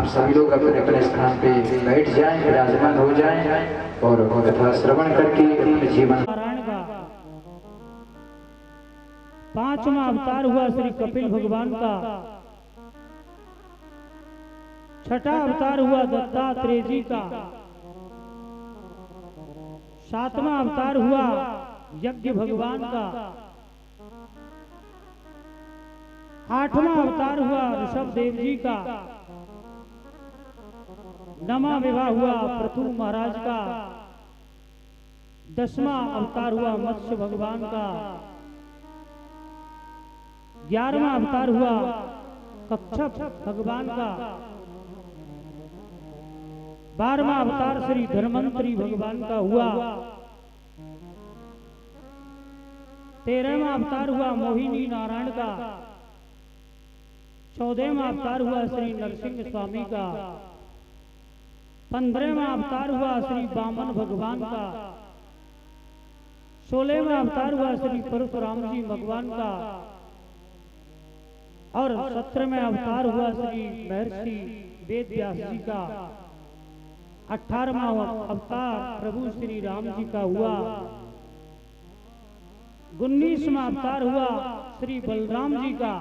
सभी लोग अपने अपने स्थान पे बैठ जाएं, विराजमान हो जाएं और कथा श्रवण करके अपने जीवन। नारायण का पांचवा अवतार हुआ श्री कपिल भगवान का, छठा अवतार हुआ दत्तात्रेय जी का, सातवां अवतार हुआ यज्ञ भगवान का, आठवां अवतार हुआ ऋषभ देव जी का, नवा विवाह हुआ पृथु महाराज का, दसवां अवतार हुआ मत्स्य भगवान का, 11वां अवतार हुआ कच्छप भगवान का, 12वां अवतार श्री धन्वंतरी भगवान का हुआ, 13वां अवतार हुआ मोहिनी नारायण का, 14वां अवतार हुआ श्री नरसिंह स्वामी का, 15वां अवतार हुआ श्री वामन भगवान का, 16वां अवतार हुआ श्री परशुराम जी भगवान का और 17वां अवतार हुआ श्री महर्षि वेद व्यास जी का, 18वां अवतार प्रभु श्री राम जी का हुआ, 19वां अवतार हुआ श्री बलराम जी का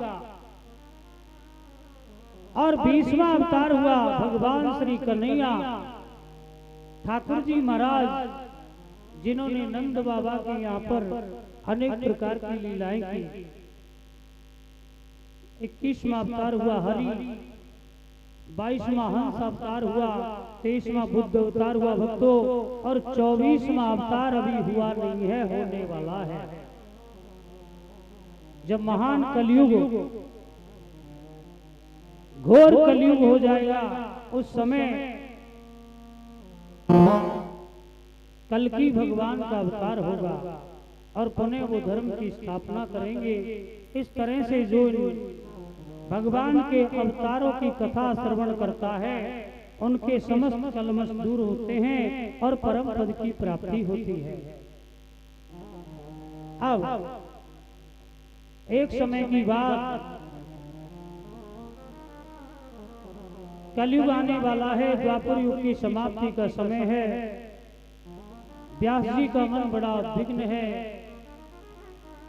और 20वां अवतार हुआ भगवान श्री कन्हैया ठाकुर जी महाराज, जिन्होंने नंद बाबा के यहाँ पर अनेक प्रकार की लीलाएं की। 21वां अवतार हुआ हरि, 22वां हंस अवतार हुआ, 23वां बुद्ध अवतार हुआ भक्तों और 24वां अवतार अभी हुआ नहीं है, होने वाला है। जब महान कलयुग घोर कलयुग हो जाएगा, उस समय कल्कि भगवान का अवतार होगा और पुनः वो धर्म की स्थापना करेंगे। इस तरह से जो भगवान के अवतारों की कथा श्रवण करता है, उनके समस्त कलमश दूर होते हैं और परम पद की प्राप्ति होती है। अब एक समय की बात, कलयुग आने वाला है, द्वापर युग की समाप्ति का समय है। व्यास जी का मन बड़ा विघ्न है,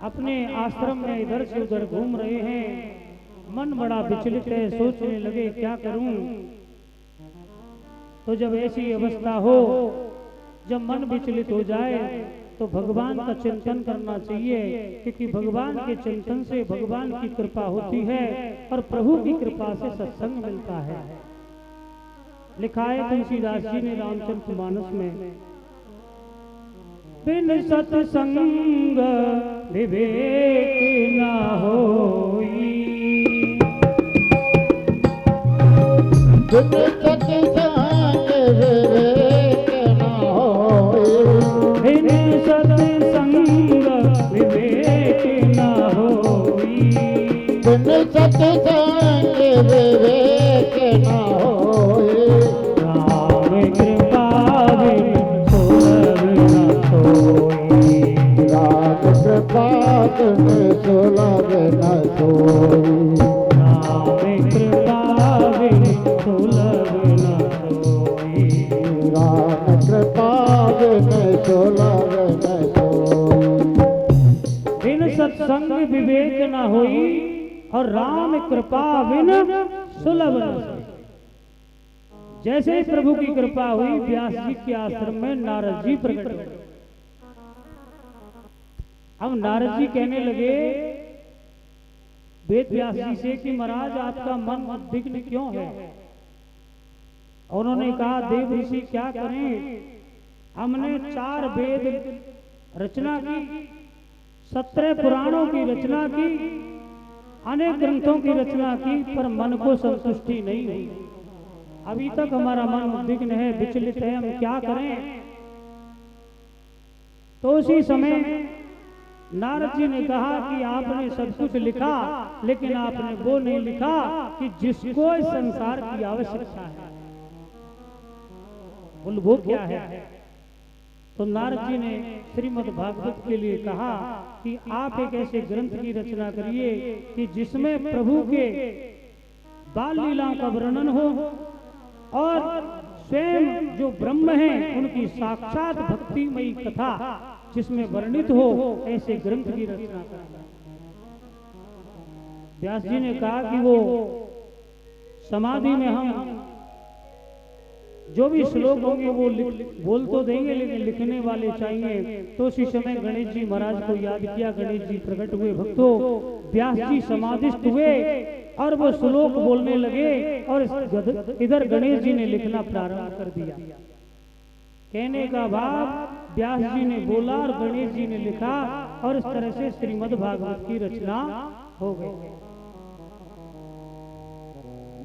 अपने आश्रम में इधर से उधर घूम रहे हैं, मन बड़ा विचलित है, सोचने लगे क्या करूं। तो जब ऐसी अवस्था हो, जब मन विचलित हो जाए तो भगवान का चिंतन करना चाहिए, क्योंकि भगवान के चिंतन से भगवान की कृपा होती है और प्रभु की कृपा से सत्संग मिलता है। लिखा है तुलसीदास जी ने रामचरितमानस में, बिन सत्संग विवेक न होई। बिन सत्संग विवेक न होई। बिन सत्संग विवेक न होई। बिन सत्संग विवेक न होई। राम कृपा बिन सुलभ न सोई। राम कृपा बिन सुलभ न सोई। राम कृपा बिन सुलभ न सोई। राम कृपा बिन सुलभ न सोई। बिन सत्संग विवेक न होई और राम कृपा बिन सुलभ न सोई। जैसे ही प्रभु की कृपा हुई, व्यास जी के आश्रम में नारद जी प्रकट हुए। अब नारद जी कहने लगे वेद व्यास जी से कि महाराज आपका मन उद्विग्न क्यों है। उन्होंने कहा देव ऋषि क्या करें, हमने 4 वेद रचना की, 17 पुराणों की रचना की, अनेक ग्रंथों की रचना की, पर मन को संतुष्टि नहीं हुई। अभी तक हमारा मन उद्विग्न है, विचलित है, हम क्या करें। तो उसी समय नारद जी ने कहा कि आपने सब कुछ लिखा, लेकिन आपने वो नहीं लिखा कि जिसको इस संसार की आवश्यकता है। बोल वो क्या है। तो नारद जी ने श्रीमद् भागवत के लिए कहा कि आप एक ऐसे ग्रंथ की रचना करिए कि जिसमें प्रभु के बाल लीलाओं का वर्णन हो और स्वयं जो ब्रह्म हैं उनकी साक्षात भक्तिमयी कथा जिसमें वर्णित हो, ऐसे ग्रंथ की रचना करना। व्यास जी ने कहा कि वो समाधि में हम जो भी श्लोक होंगे वो बोल तो देंगे, लेकिन लिखने वाले चाहिए। तो उसी समय गणेश जी महाराज को याद किया, गणेश जी प्रकट हुए। भक्तों, व्यास जी समाधिस्थ हुए और वो श्लोक बोलने लगे और इधर गणेश जी ने लिखना प्रारंभ कर दिया। कहने का भाव, व्यास जी ने बोला और गणेश जी ने लिखा और इस तरह से श्रीमद् भागवत की रचना हो गई।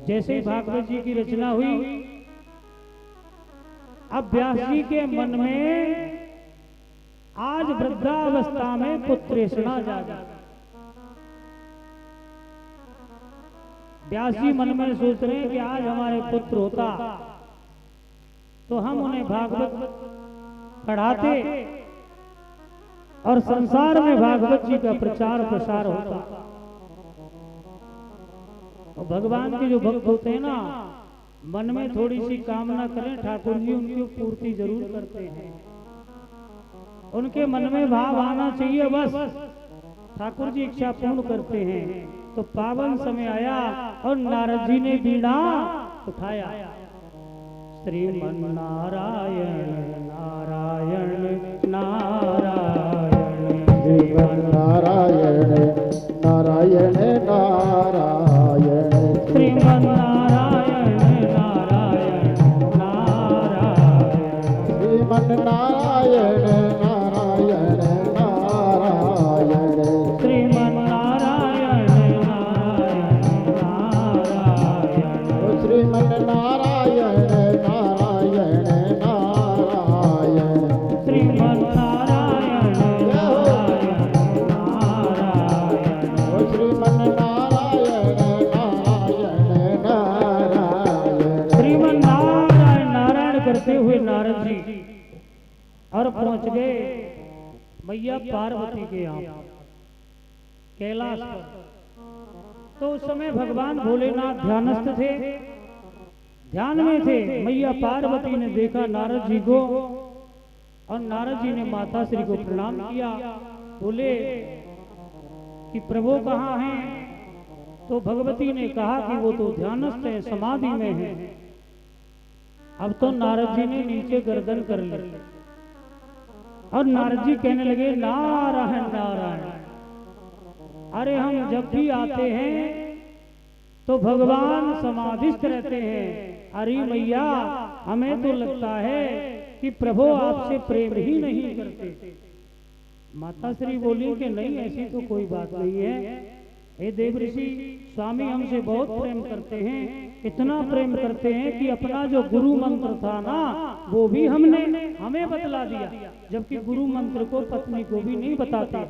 जैसे ही भागवत जी की रचना हुई, अब व्यास जी के मन में आज वृद्धावस्था में पुत्रेषणा जागा। व्यास जी मन में सोच रहे हैं कि आज हमारे पुत्र होता तो हम उन्हें भागवत पढ़ाते और संसार में भागवत जी का प्रचार प्रसार होता। और भगवान के जो भक्त होते हैं ना, मन में थोड़ी सी कामना करें, ठाकुर जी उनकी पूर्ति जरूर करते हैं। उनके मन में भाव आना चाहिए, बस ठाकुर जी इच्छा पूर्ण करते हैं। तो पावन समय आया और नारद जी ने बीड़ा उठाया। श्रीमन नारायण नारायण नारायण, श्रीमन नारायण नारायण नारायण, श्रीमन नारायण नारायण नारायण, श्रीमन नारायण नारायण नारायण, श्रीमन नारायण नारायण नारायण, श्रीमन नारायण नारायण नारायण, श्रीमन नारायण नारायण नारायण, श्रीमन नारायण नारायण नारायण। श्रीमन नारायण नारायण करते हुए नारद जी और पहुंच गए मैया पार्वती के यहाँ कैलाश पर। तो उस समय भगवान भोलेनाथ ध्यानस्थ थे, ध्यान में थे। मैया पार्वती ने देखा नारद जी को और नारद जी ने माता श्री को प्रणाम किया। बोले कि प्रभु कहाँ हैं। तो भगवती ने कहा कि वो तो ध्यानस्थ है, समाधि में है। अब तो नारद जी ने नीचे गर्दन कर ली और नारद जी कहने लगे नारायण नारायण। अरे हम जब भी आते हैं तो भगवान समाधिस्थ रहते हैं। अरे मैया, हमें तो लगता है कि प्रभु आपसे प्रेम ही नहीं करते। माता श्री बोली कि नहीं, ऐसी तो कोई बात नहीं है। हे देव ऋषि, स्वामी हमसे बहुत प्रेम करते हैं, इतना प्रेम करते हैं कि अपना जो गुरु मंत्र था ना, वो भी हमें बतला दिया, जबकि गुरु मंत्र को पत्नी को भी नहीं बताते।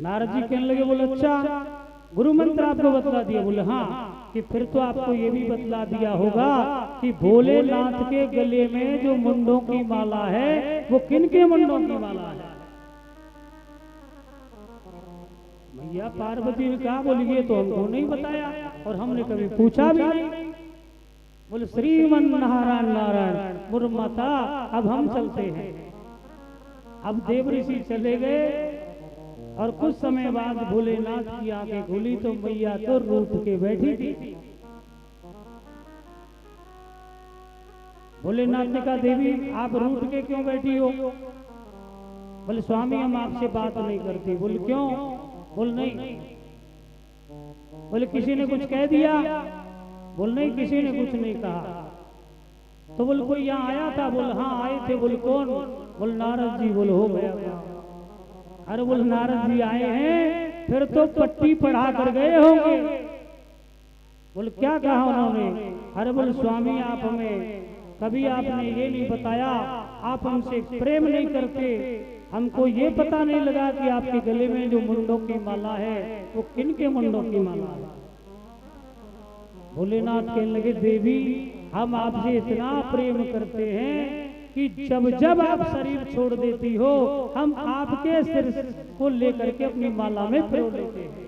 नारद जी कहने लगे, बोले अच्छा गुरु मंत्र आपको बतला दिया? बोले हाँ। कि फिर तो आपको ये भी बतला दिया होगा कि भोलेनाथ के गले में जो मुंडों की माला है वो किन के मुंडों की माला है? मैया पार्वती ने कहा, बोली ये तो हमको नहीं बताया और हमने कभी पूछा भी नहीं। बोले श्रीमन नारायण नारायण, बोले माता अब हम चलते हैं। अब देव ऋषि चले गए और कुछ समय बाद भोलेनाथ की आंखें खुली तो मैया तो रूठ के बैठी थी। भोलेनाथ ने कहा, देवी आप रूठ के क्यों बैठी हो? बोले स्वामी हम आपसे बात नहीं करते। बोले क्यों? बोल नहीं। बोले किसी ने कुछ कह दिया? बोल नहीं, किसी ने कुछ नहीं कहा। तो बोल कोई यहाँ आया था? बोल हाँ आए थे। बोल कौन? बोल नारद जी। बोल हो गया। अरे बोल नारद जी आए हैं, फिर तो पट्टी पढ़ा कर गए होंगे। बोल क्या कहा उन्होंने? अरे बोल स्वामी आप हमें कभी आपने ये नहीं बताया, आप हमसे प्रेम नहीं करते, हमको ये पता नहीं लगा कि आपके गले में जो मुंडों की माला है वो किन के मुंडों की माला है। भोलेनाथ कहने लगे, देवी हम आपसे इतना प्रेम करते हैं कि जब जब आप शरीर छोड़ देती हो हम आपके सिर को लेकर के अपनी माला में पिरो लेते हैं।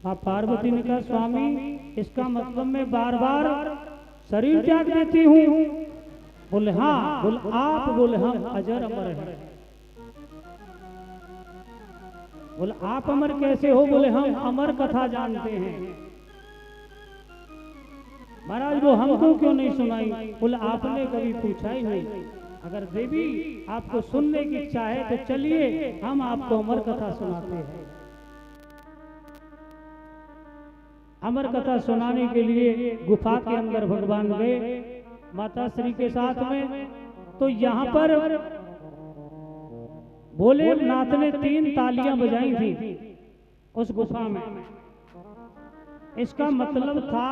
मां पार्वती ने कहा, स्वामी इसका मतलब मैं बार बार शरीर त्याग देती हूँ? बोले हाँ। बोले आप? बोले हम अजर अमर हैं। बोले आप अमर कैसे हो? बोले हम अमर कथा जानते हैं। महाराज वो हमको क्यों नहीं सुनाई? बोले आपने कभी पूछा ही नहीं। अगर देवी आपको सुनने की इच्छा है तो चलिए हम आपको अमर कथा सुनाते हैं। अमर कथा सुनाने के लिए गुफा के अंदर भगवान गए माता श्री के साथ में। तो यहाँ पर भोलेनाथ ने 3 तालियां बजाई थी उस गुफा में। इसका मतलब था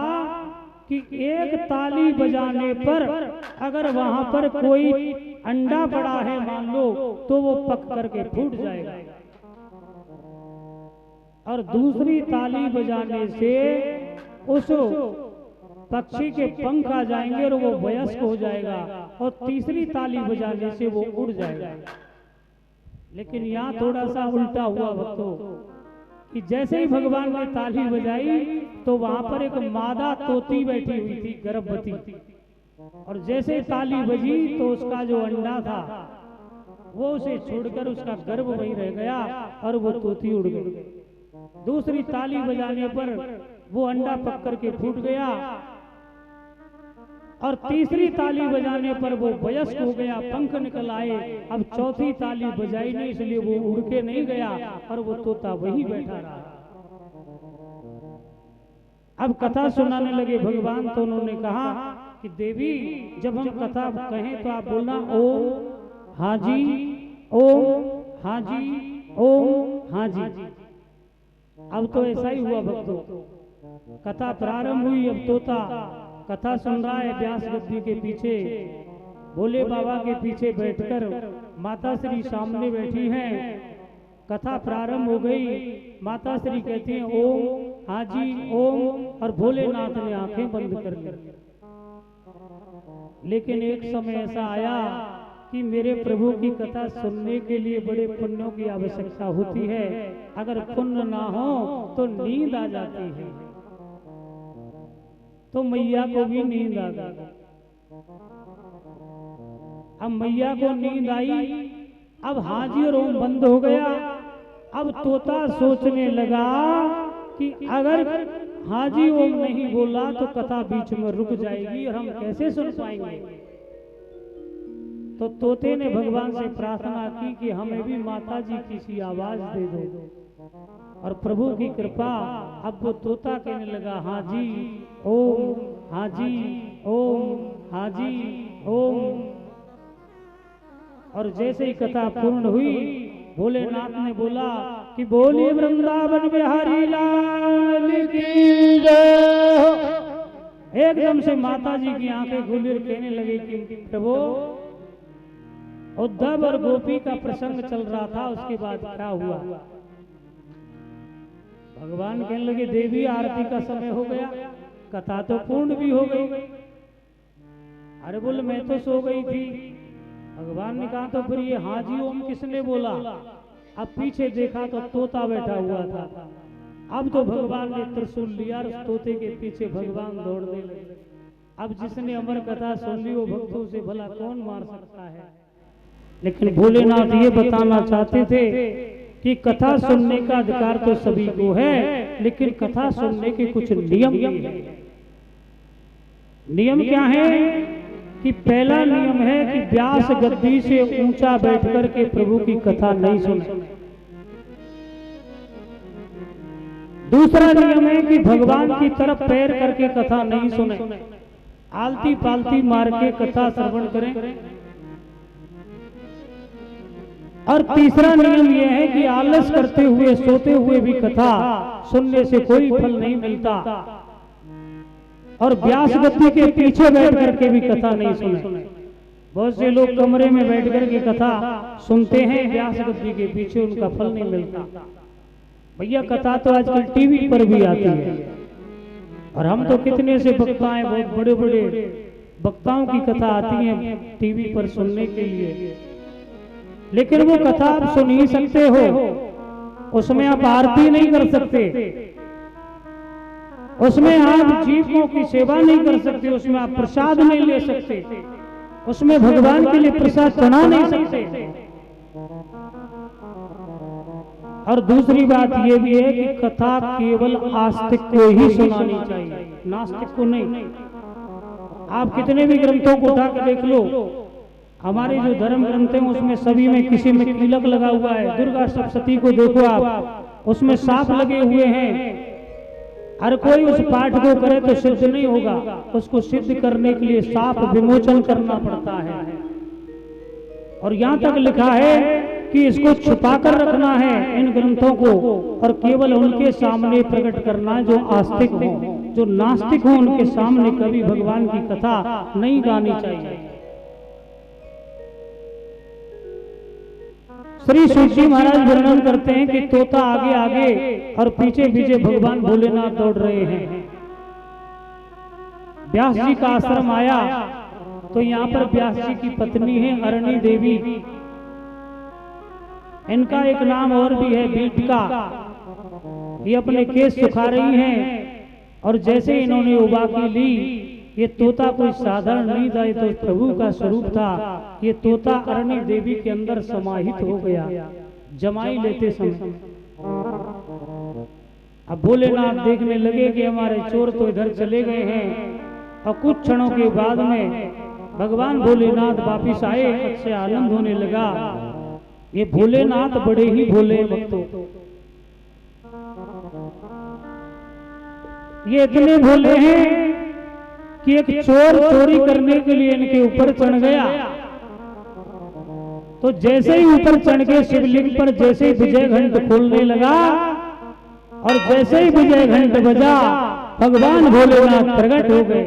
कि एक ताली बजाने पर अगर वहां पर कोई अंडा पड़ा है मान लो तो वो पक करके फूट जाएगा, और दूसरी ताली बजाने से उस पक्षी के पंख आ जाएंगे और वो वयस्क हो जाएगा, और तीसरी ताली बजाने से वो उड़ जाएगा। लेकिन यहाँ थोड़ा सा उल्टा हुआ भक्तों कि जैसे ही भगवान ने ताली बजाई तो वहां पर एक मादा तोती बैठी हुई थी गर्भवती, और जैसे ही ताली बजी तो उसका जो अंडा था वो उसे छोड़कर उसका गर्भ वहीं रह गया और वो तोती उड़ गई। दूसरी ताली बजाने पर वो अंडा पक करके फूट गया, और तीसरी ताली बजाने पर वो वयस्क हो गया, पंख निकल आए। अब चौथी ताली बजाई नहीं इसलिए वो उड़ के नहीं गया और वो तोता वहीं बैठा रहा। अब कथा सुनाने लगे भगवान, तो उन्होंने कहा कि देवी जब हम कथा कहें तो आप बोलना ओम हाँ जी, ओम हाँ जी, ओम हाँ जी। अब तो ऐसा ही हुआ भक्तों, कथा प्रारंभ हुई। अब तोता कथा सुन रहा है व्यास गद्दी के पीछे, भोले बाबा के पीछे बैठकर माता श्री सामने बैठी हैं। कथा प्रारंभ हो गई। माता श्री कहती हैं ओम हाँ जी ओम, और भोलेनाथ ने आंखें बंद कर ली। लेकिन एक समय ऐसा आया कि मेरे प्रभु की कथा सुनने के लिए बड़े पुण्यों की आवश्यकता होती है। अगर पुण्य ना हो तो नींद आ जाती है। तो मैया को भी नींद आ गई। अब मैया को नींद आई, अब हाजी और ओम बंद हो गया। अब तोता सोचने लगा कि अगर हाजी ओम नहीं बोला तो कथा बीच में रुक जाएगी और हम कैसे सुन पाएंगे। तो तोते ने भगवान से प्रार्थना की कि हमें भी माता जी की सी आवाज दे दो। और प्रभु की कृपा अब वो तोता कहने लगा हाँ जी ओम, हाँ जी ओम, हाँ जी ओम। और जैसे ही कथा पूर्ण हुई भोलेनाथ ने बोला कि बोलिए वृंदावन बिहारी लाल की जय। एकदम से माता जी की आंखें खुली और कहने लगी कि प्रभु उद्धव और गोपी का प्रसंग चल रहा था, उसके बाद क्या हुआ? भगवान कहने लगे देवी आरती का समय हो गया, कथा तो पूर्ण भी हो गई। अरे बोले मैं तो सो गई थी। भगवान ने कहा तो फिर ये हाँ जी ओम किसने बोला? अब पीछे देखा तो तोता बैठा हुआ था। अब तो भगवान ने त्रिशूल लिया और उस तोते के पीछे भगवान दौड़ने लगे। अब जिसने अमर कथा सुन ली वो भक्तों से भला कौन मार सकता है? लेकिन भोलेनाथ ये बताना चाहते थे कि कथा सुनने का अधिकार तो सभी को है, लेकिन कथा सुनने के कुछ नियम है। नियम क्या है? कि पहला नियम है कि व्यास गद्दी से ऊंचा बैठकर के प्रभु की कथा नहीं सुने। दूसरा नियम है कि भगवान की तरफ पैर करके कथा नहीं सुने, आलती पालती मार के कथा श्रवण करें। और तीसरा नियम यह है कि आलस करते हुए सोते हुए भी कथा सुनने से कोई फल नहीं मिलता। और व्यास गद्दी के पीछे बैठ करके भी कथा नहीं सुने। बहुत से लोग कमरे में बैठ करके कथा सुनते हैं, व्यास गद्दी के पीछे उनका फल नहीं मिलता। भैया कथा तो आजकल टीवी पर भी आती है, और हम तो कितने से वक्ता हैं, बहुत बड़े बड़े वक्ताओं की कथा आती है टीवी पर सुनने के लिए। लेकिन वो कथा आप सुन ही सकते हो, उसमें आप आरती नहीं कर सकते, उसमें आप जीवों की सेवा नहीं कर सकते, उसमें आप प्रसाद नहीं ले सकते, उसमें भगवान के लिए प्रसाद चढ़ा नहीं सकते। और दूसरी बात यह भी है कि कथा केवल आस्तिक को ही सुनानी चाहिए, नास्तिक को नहीं। आप कितने भी ग्रंथों को उठा के देख लो, हमारे जो धर्म ग्रंथ हैं उसमें सभी में किसी में तिलक लगा हुआ है। दुर्गा सप्तशती को देखो आप, उसमें सांप लगे हुए हैं। हर कोई उस पाठ को करे तो सिद्ध नहीं होगा, उसको सिद्ध करने के लिए सांप विमोचन करना पड़ता है। और यहाँ तक लिखा है कि इसको छुपा कर रखना है इन ग्रंथों को, और केवल उनके सामने प्रकट करना है जो आस्तिक हो। जो नास्तिक हो उनके सामने कभी भगवान की कथा नहीं गानी चाहिए। श्री सूची महाराज वर्णन करते हैं कि तोता आगे आगे और पीछे पीछे भगवान भोलेनाथ दौड़ रहे हैं। व्यास जी का आश्रम आया तो यहाँ पर व्यास जी की पत्नी है अरणी देवी। इनका एक नाम और भी है बीटका। ये अपने केस सुखा रही हैं, और जैसे इन्होंने उबाकी ली, ये तोता कोई साधारण नहीं था, ये तो प्रभु का स्वरूप था। ये तोता अरणी देवी के अंदर समाहित हो गया जमाई लेते समय। अब भोलेनाथ देखने लगे कि हमारे चोर तो इधर चले गए हैं, और कुछ क्षणों के बाद में भगवान भोलेनाथ वापिस आए। अच्छे आनंद होने लगा। ये भोलेनाथ बड़े ही भोले भक्तों, ये इतने भोले हैं कि एक चोर चोरी करने के लिए इनके ऊपर चढ़ गया, तो जैसे ही ऊपर चढ़ के शिवलिंग पर जैसे ही विजय घंट खोलने लगा, और जैसे ही विजय घंट बजा, भगवान भोलेनाथ प्रकट हो गए।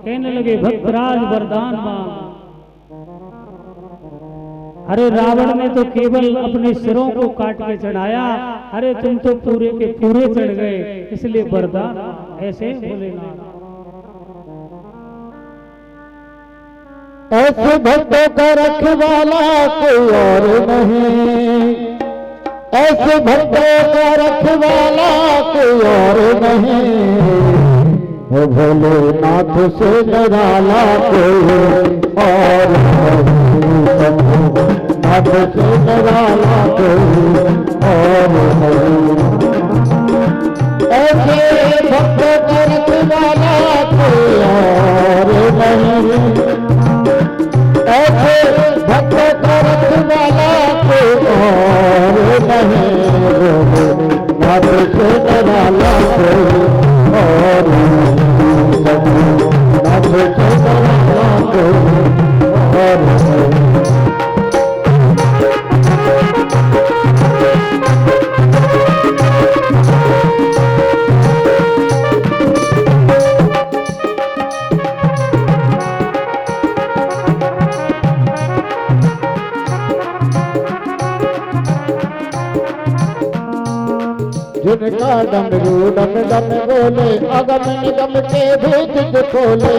कहने लगे भक्तराज वरदान मांग। अरे रावण ने तो केवल अपने सिरों को काट के चढ़ाया, अरे तुम तो पूरे के पूरे चढ़ गए, इसलिए वरदान। ऐसे भोलेनाथ। ऐसे भक्तों का रखवाला कोई और नहीं, ऐसे भक्तों का रखवाला कोई और नहीं। वो भोलेनाथ से निराला कोई और नहीं, नाथ से निराला कोई और नहीं। ऐसे भक्तों का रखवाला कोई और नहीं, ऐसे भक्तों का रखवाला कोई और नहीं। नाथ तुझसे निराला कोई और नहीं, ना तुझसे निराला कोई और नहीं। जिनका डमरू डम डम बोले अगम निगम के भेद खोले,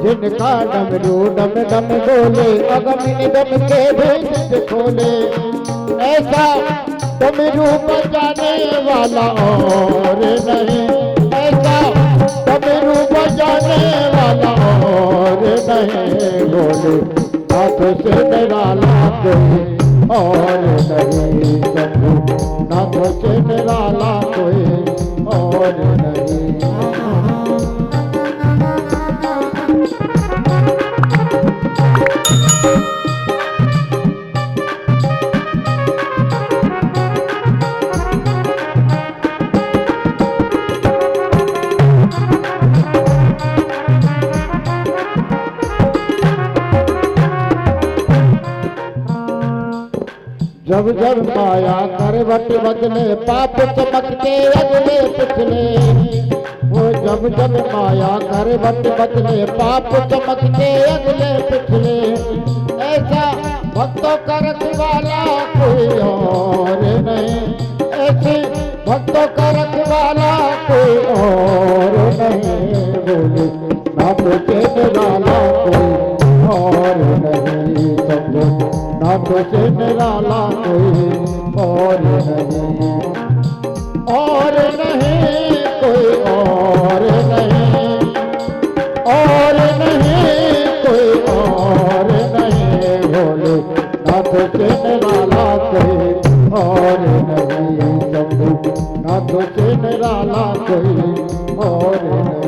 जिनका डमरू डम डम बोले अगम निगम के भेद खोले, ऐसा डमरू बजाने वाला और नहीं, ऐसा डमरू बजाने वाला और नहीं। बोले हाथ से निराला कोई और नहीं, नाथ से निराला कोई और नहीं। जब जब माया करवट बदले पाप चमकते अगले पिछले, वो जब जब माया करवट बदले पाप चमकते अगले पिछले, ऐसा भक्तों का रखवाला कोई और नहीं, ऐसे भक्तों का रखवाला कोई और नहीं। बोले ना तुझे निराला कोई और नहीं, समझो ना तुझे निराला कोई और नहीं, और नहीं कोई और नहीं, और नहीं कोई और नहीं। बोले ना तुझे निराला कोई और नहीं, समझो ना तुझे निराला कोई और नहीं।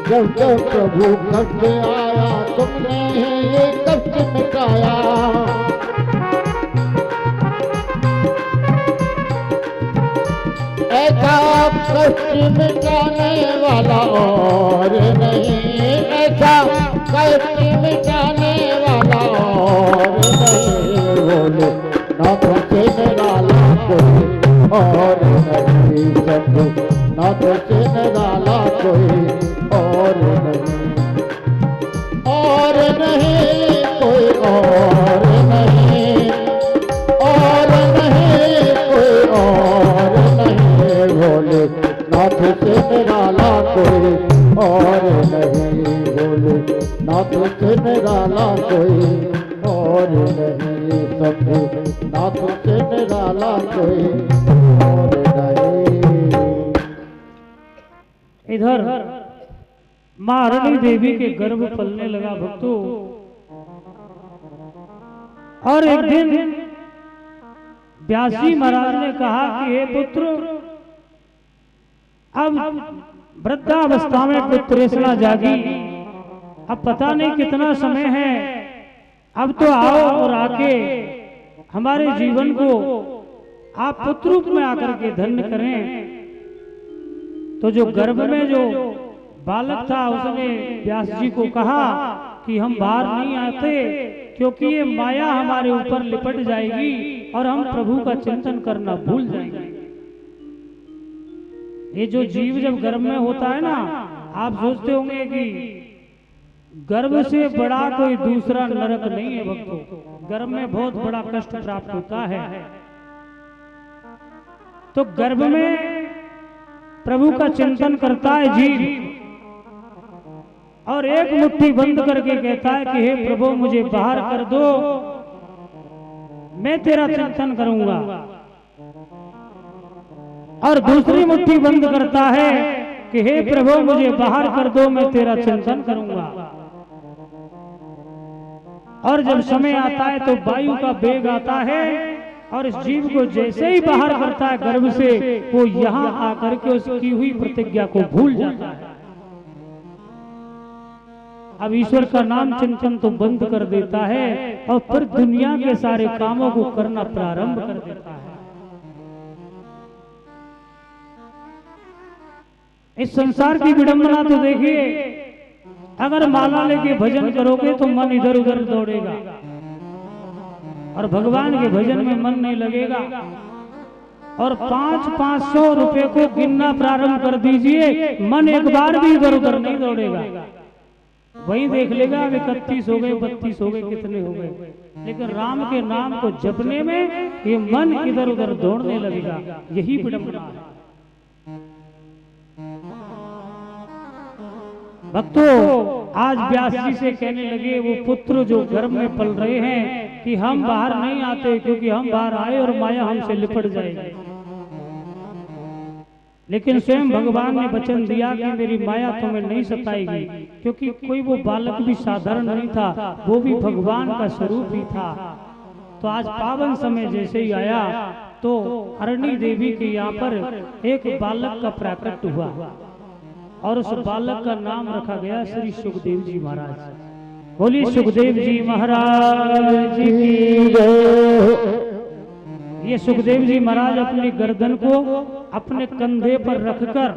जब जब प्रभु कष्ट आया तुमने ये कष्ट मिटाया, ऐसा कष्ट मिटाने वाला और नहीं, ऐसा कष्ट मिटाने वाला और नहीं। बोले ना तुझसे निराला कोई और नहीं, समझो ना तुझसे निराला कोई और नहीं, और नहीं कोई और नहीं, और नहीं कोई और नहीं। बोले ना तुझसे निराला कोई और नहीं, बोले ना तुझसे निराला कोई और नहीं, समझो ना तुझसे निराला कोई और नहीं। इधर मां अरणी देवी के गर्भ पलने लगा भक्तों, और एक दिन व्यास जी महाराज ने कहा कि हे पुत्र, अब वृद्धावस्था में पुत्रेसना जागी, अब पता नहीं कितना समय है, अब तो आओ और आके हमारे जीवन को आप पुत्र रूप में आकर के धन्य करें। तो जो गर्भ में जो बालक था उसने व्यास जी को कहा कि हम बाहर नहीं आते, क्योंकि ये माया हमारे ऊपर लिपट जाएगी और हम प्रभु का चिंतन करना भूल जाएंगे। ये जो जीव जब गर्भ में होता है ना, आप सोचते होंगे कि गर्भ से बड़ा कोई दूसरा नरक नहीं है भक्तों, गर्भ में बहुत बड़ा कष्ट प्राप्त होता है। तो गर्भ में प्रभु का चिंतन करता है जीव, और एक मुट्ठी बंद करके कहता है कि हे प्रभु मुझे बाहर कर दो, मैं तेरा चिंतन करूंगा। और दूसरी मुट्ठी बंद करता है कि हे प्रभु मुझे बाहर कर दो, मैं तेरा चिंतन करूंगा। और जब समय आता है तो वायु का वेग आता है और इस जीव को जैसे ही बाहर करता है गर्भ से, वो यहाँ आकर के उसकी हुई प्रतिज्ञा को भूल जाता है। अब ईश्वर का नाम चिंतन तो बंद कर देता है और फिर दुनिया के सारे कामों को करना प्रारंभ कर देता है। इस संसार की विडंबना तो देखिए, अगर माला लेके भजन करोगे तो मन इधर उधर दौड़ेगा और भगवान के भजन में मन नहीं लगेगा। और 500 रुपए को गिनना प्रारंभ कर दीजिए, मन एक बार भी इधर उधर नहीं दौड़ेगा। वही देख लेगा अब 31 हो गए, 32 हो गए, कितने हो गए। लेकिन राम के नाम को जपने में ये मन इधर उधर दौड़ने लगेगा। यही विडंबना है। भक्तों, आज व्यास जी से कहने लगे वो पुत्र जो गर्भ में पल रहे हैं कि हम बाहर नहीं आते, क्योंकि हम बाहर आए और माया हमसे लिपट जाएगी। लेकिन स्वयं भगवान ने वचन दिया कि मेरी माया तुम्हें नहीं सताएगी, क्योंकि कोई वो बालक भी साधारण नहीं था, वो भी भगवान का स्वरूप ही था। तो आज पावन समय जैसे ही आया तो अरणी देवी के यहाँ पर एक बालक का प्राकट हुआ और उस बालक का नाम रखा गया श्री सुखदेव जी महाराज। बोलिए सुखदेव जी महाराज जी की जय। ये सुखदेव जी महाराज अपनी गर्दन को अपने कंधे पर रखकर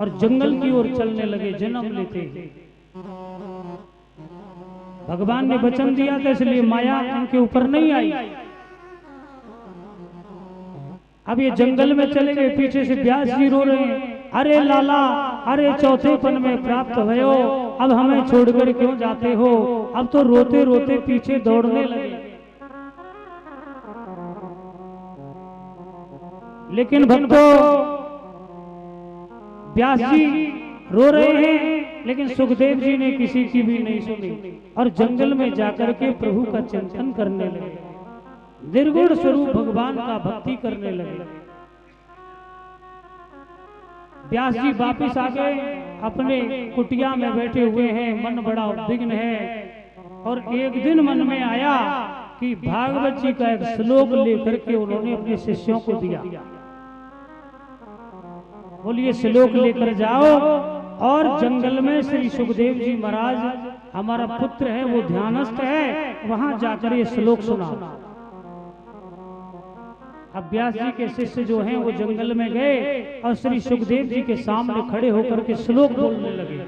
और जंगल की ओर चलने लगे, जन्म लेते। भगवान ने वचन दिया था, इसलिए माया इनके ऊपर नहीं आई। अब ये जंगल में चले गए, पीछे से व्यास जी रो रहे हैं, अरे लाला, अरे चौथेपन में प्राप्त भयो, अब हमें छोड़कर क्यों जाते हो। अब तो रोते रोते पीछे दौड़ने लगे। लेकिन भक्तों, व्यास जी रो रहे हैं, लेकिन सुखदेव जी ने किसी की भी नहीं सुनी और जंगल में जाकर के प्रभु का चिंतन करने लगे, निर्गुण स्वरूप भगवान का भक्ति करने लगे। व्यास जी वापिस आ गए, अपने कुटिया में बैठे हुए हैं, मन बड़ा उद्विग्न है। और एक दिन मन में आया कि भागवत जी का एक श्लोक लेकर के उन्होंने अपने शिष्यों को दिया। बोलिए श्लोक लेकर जाओ और जंगल में श्री सुखदेव जी महाराज, हमारा पुत्र है, वो ध्यानस्थ है, वहां जाकर ये श्लोक सुनाओ। अब व्यास जी के शिष्य जो हैं वो जंगल में गए और श्री सुखदेव जी के सामने खड़े होकर के श्लोक बोलने लगे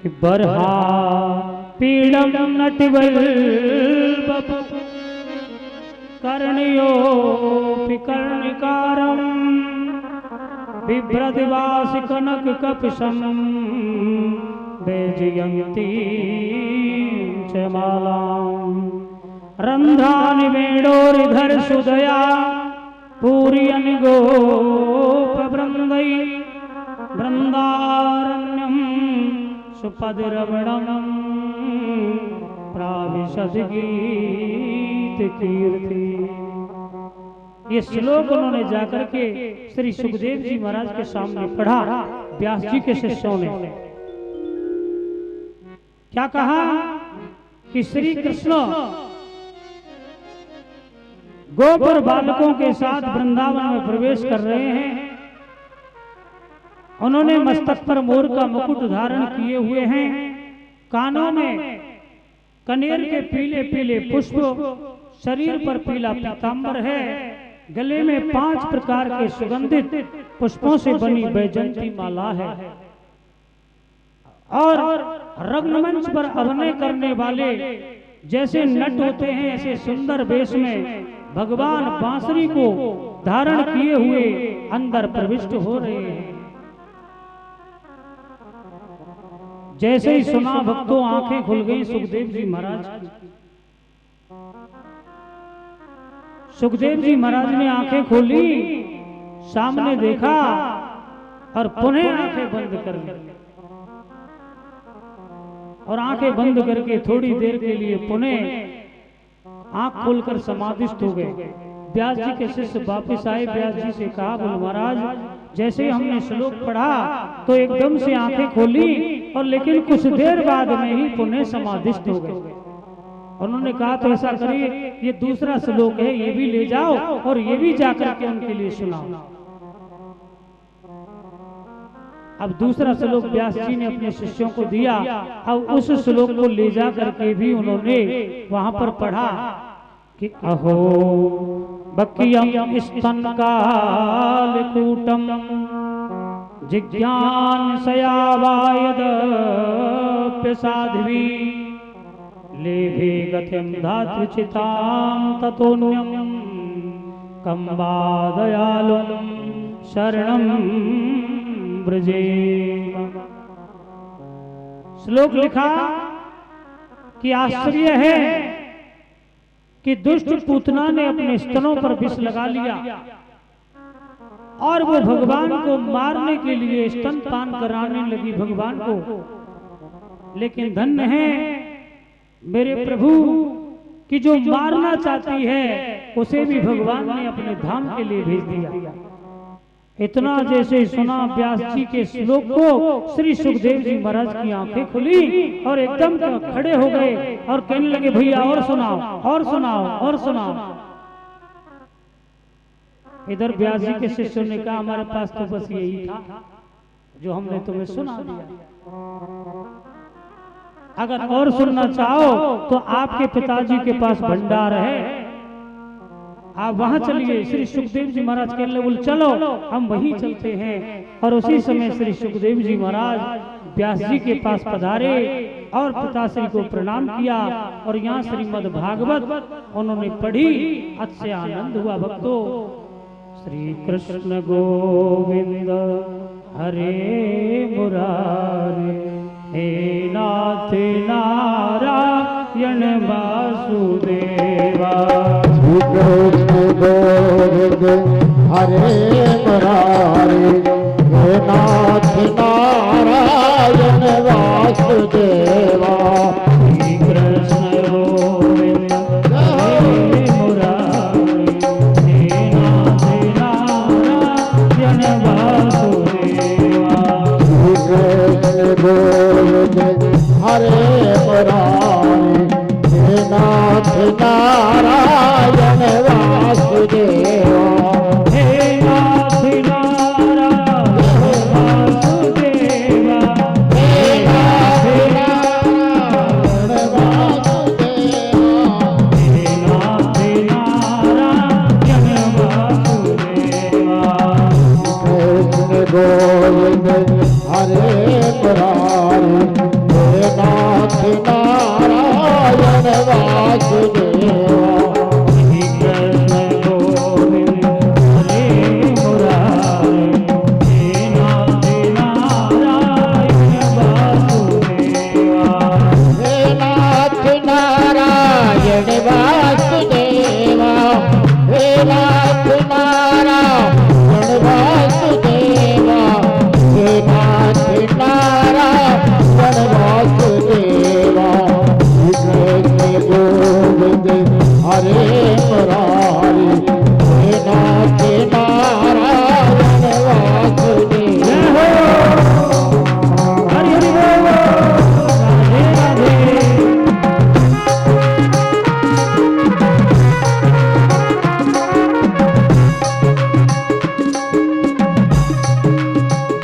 कि बरहा पीड़म नटवल्लभ कर्णयो कर्णिकारम बिभ्रदिवास कनक कपशम वैजयंती च मालाम रंध्रानि वेणोरिधर सुदया पूरियन गोप वृंदै वृंदारण्यम सुपद रमणम प्राविशद गीत कीर्ति। ये श्लोक उन्होंने जाकर के श्री सुखदेव जी महाराज के सामने पढ़ा। व्यास जी के शिष्यों ने क्या कहा कि श्री कृष्ण गोपर बालकों के साथ वृंदावन में प्रवेश कर रहे हैं। उन्होंने मस्तक पर मोर का मुकुट धारण किए हुए हैं, कानों में कनेर के पीले पीले पुष्प, शरीर पर पीला पीतांबर है, गले में 5 प्रकार के सुगंधित पुष्पों से बनी वैजयंती माला है। और रंगमंच पर अभिनय करने वाले जैसे नट होते हैं, ऐसे सुंदर वेश में भगवान बांसुरी को धारण किए हुए अंदर प्रविष्ट हो रहे हैं। जैसे ही सुना भक्तों, आंखें खुल गई सुखदेव जी महाराज की। सुखदेव जी महाराज ने आंखें खोली, सामने देखा और पुनः आंखें बंद कर ली। और आंखें बंद करके थोड़ी देर के लिए पुनः आंख खोलकर समाधिस्थ हो गए। व्यास जी के शिष्य वापिस आए, व्यास जी से कहा, बोल महाराज, जैसे ही हमने श्लोक पढ़ा तो एकदम से आंखें खोली और लेकिन कुछ देर बाद में ही पुनः समाधिस्थ हो गए। उन्होंने कहा तो ऐसा करिए, ये दूसरा श्लोक है, ये भी ले जाओ और ये भी जाकर के उनके लिए सुनाओ। अब दूसरा श्लोक व्यास जी ने अपने शिष्यों को दिया। अब उस श्लोक को ले जा करके भी उन्होंने वहां पर पढ़ा कि अहो बक्यम स्तन कालकूटम जिज्ञान सयावायद साध्वी लेभे गतिम धातृचितां ततोन्यम कम्बा दयालुम शरणम ब्रजे। श्लोक लिखा कि आश्चर्य है कि दुष्ट पूतना ने अपने स्तनों पर विष लगा लिया और वो भगवान को मारने के लिए स्तनपान कराने लगी भगवान को। लेकिन धन्य है मेरे प्रभु कि जो मारना चाहती है उसे भी भगवान ने अपने धाम के लिए भेज दिया। इतना जैसे सुना व्यास जी के श्लोक को, श्री सुखदेव जी महाराज की आंखें खुली और एकदम खड़े हो गए और कहने लगे भैया और सुनाओ और सुनाओ और सुनाओ। इधर व्यास जी के शिष्यों ने कहा हमारे पास तो बस यही था जो हमने तुम्हें सुना दिया, अगर और सुनना चाहो तो आपके पिताजी के पास भंडार है, आप वहां चलिए। श्री सुखदेव जी महाराज कहने लगे बोले चलो हम वहीं चलते हैं। और उसी समय श्री सुखदेव जी महाराज व्यास जी के पास पधारे और पिताश्री को प्रणाम किया और यहाँ श्रीमद् भागवत उन्होंने पढ़ी। अच्छे आनंद हुआ भक्तों। श्री कृष्ण गोविंद हरे मुरारे हे नाथ नारायण वासुदेवा। कृष्ण गोविंद हरे मुरारे हे नाथ नारायण वासुदेवा। कृष्ण गोविंद हरे मुरारे हे नाथ नारायण वासुदेवा। कृष्ण गोविंद हरे मुरारे हे नाथ नारायण वासुदेवा। हे नाथ नारायण वासुदेवा। हे नाथ नारायण वासुदेवा। हे नाथ नारायण वासुदेवा। कृष्ण गोविंद हरे मुरारे हे नाथ नारायण वासुदेवा। कृष्ण गोविंद हरे मुरारे हे नाथ नारायण वासुदेवा। हे नाथ नारायण वासुदेवा। हे नाथ नारायण वासुदेवा। हे नाथ नारायण वासुदेवा। कृष्ण गोविंद हरे मुरारे हे नाथ नारायण वासुदेवा। हरि हरि बोल राधे राधे।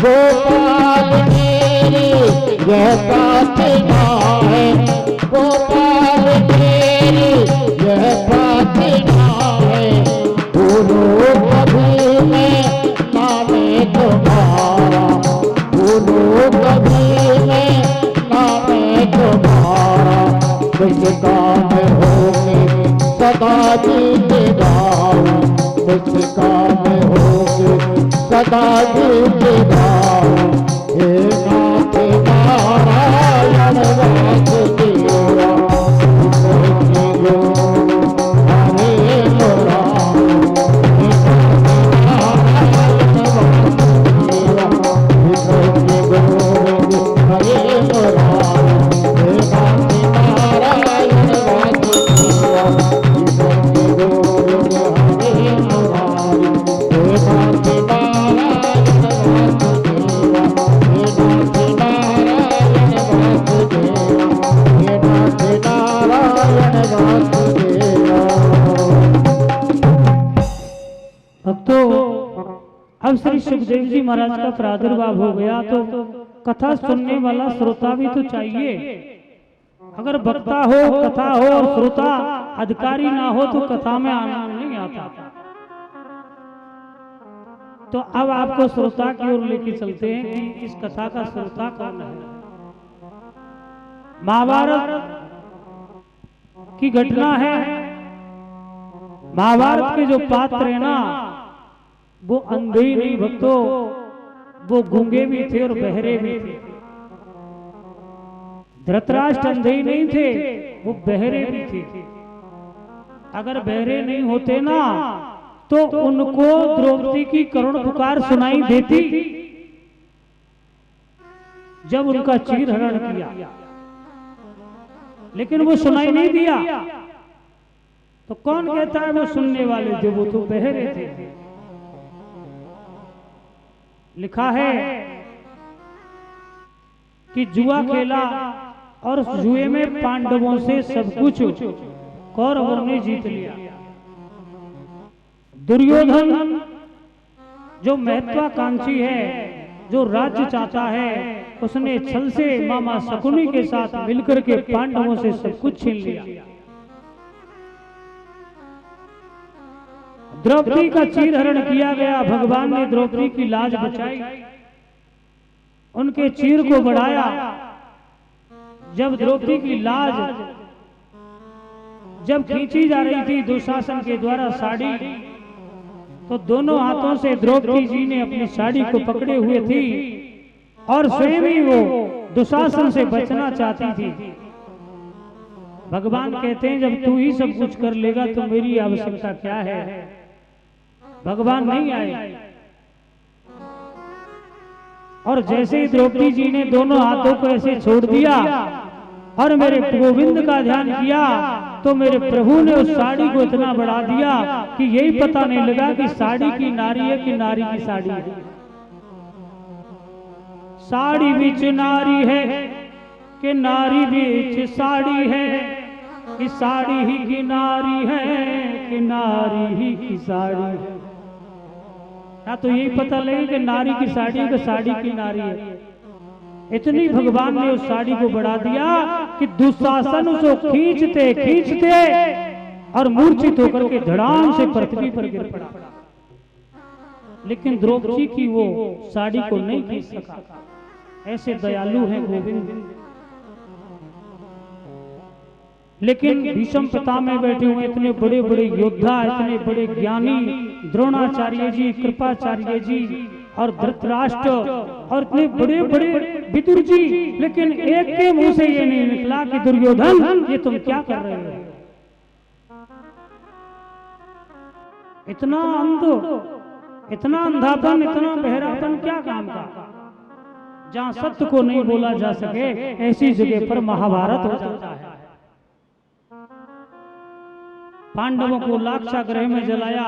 गोपाल मेरी यह प्रार्थना है। गोपाल मेरी यह प्रार्थना है। भूलो कभी मैं नामे तुम्हारा। भूलो कभी मैं नामे तुम्हारा। किसका मैं होके सदा गीत गाऊं। किसका मैं होके सदा गीत गाऊं। हे नाथ नारायण वासुदेवा। कृष्ण गोविंद हरे मुरारे हे नाथ नारायण वासुदेवा। कृष्ण गोविंद हरे मुरारे हे नाथ नारायण वासुदेवा। कृष्ण गोविंद हरे मुरारे हे नाथ नारायण वासुदेवा। नारायण वासुदेवा। भक्तों, अब श्री सुखदेव जी महाराज का प्रादुर्भाव हो गया तो कथा सुनने वाला श्रोता भी तो चाहिए। अगर वक्ता हो, कथा हो और श्रोता अधिकारी ना हो तो कथा में आनंद नहीं आता। तो अब आपको श्रोता की ओर लेके चलते हैं कि इस कथा का श्रोता कौन है। महाभारत की घटना है। महाभारत के जो पात्र है ना, वो अंधे ही नहीं भक्तों, वो गूंगे भी थे और बहरे भी थे। धृतराष्ट्र अंधे ही नहीं थे, वो बहरे भी थे। अगर बहरे नहीं होते ना तो उनको द्रौपदी की करुण पुकार सुनाई देती जब उनका चीर हरण किया, लेकिन वो सुनाई नहीं दिया। तो कौन कहता है वो सुनने वाले थे, वो तो बहरे थे। लिखा है कि जुआ खेला और उस जुए में पांडवों से सब कुछ कौरवों ने जीत लिया। दुर्योधन जो महत्वाकांक्षी है, जो राज्य चाहता है, उसने छल से मामा शकुनी के साथ मिलकर के पांडवों से सब कुछ छीन लिया। द्रौपदी का चीर हरण किया गया। भगवान ने द्रौपदी की लाज बचाई, उनके चीर को बढ़ाया। जब द्रौपदी की लाज जब खींची जा रही थी दुशासन के द्वारा साड़ी, तो दोनों हाथों से द्रौपदी जी ने अपनी साड़ी को पकड़े हुए थी और स्वयं ही वो दुशासन से बचना चाहती थी। भगवान कहते हैं जब तू ही सब कुछ कर लेगा तो मेरी आवश्यकता क्या है। भगवान नहीं आए। और जैसे ही द्रौपदी जी ने दोनों हाथों को ऐसे छोड़ दिया और मेरे गोविंद का ध्यान किया, तो मेरे प्रभु ने उस साड़ी को इतना बढ़ा दिया कि यही पता नहीं लगा कि साड़ी की नारी है कि नारी की साड़ी है। साड़ी बीच नारी है कि नारी बीच साड़ी है, कि साड़ी ही की नारी है कि नारी ही की साड़ी है। ना तो यही पता लगे कि नारी की साड़ी है कि साड़ी की नारी है। इतनी भगवान ने उस साड़ी को बढ़ा दिया कि दुशासन उसको खींचते खींचते और मूर्छित होकर के धड़ाम से पृथ्वी पर गिर पड़ा। लेकिन द्रौपदी की वो साड़ी को नहीं खींच सका। ऐसे दयालु हैं गोविंद। लेकिन भीष्म पितामह बैठे हुए इतने बड़े बड़े योद्धा, इतने बड़े ज्ञानी, द्रोणाचार्य जी, कृपाचार्य जी और धृतराष्ट्र और इतने बड़े बड़े विदुर जी, लेकिन एक के मुंह से ये नहीं निकला कि दुर्योधन ये तुम क्या कर रहे हो। इतना अंध, इतना अंधापन, इतना बहरापन क्या काम का। जहां सत्य को नहीं बोला जा सके ऐसी जगह पर महाभारत हो जाता है। पांडवों को लाक्षागृह में जलाया,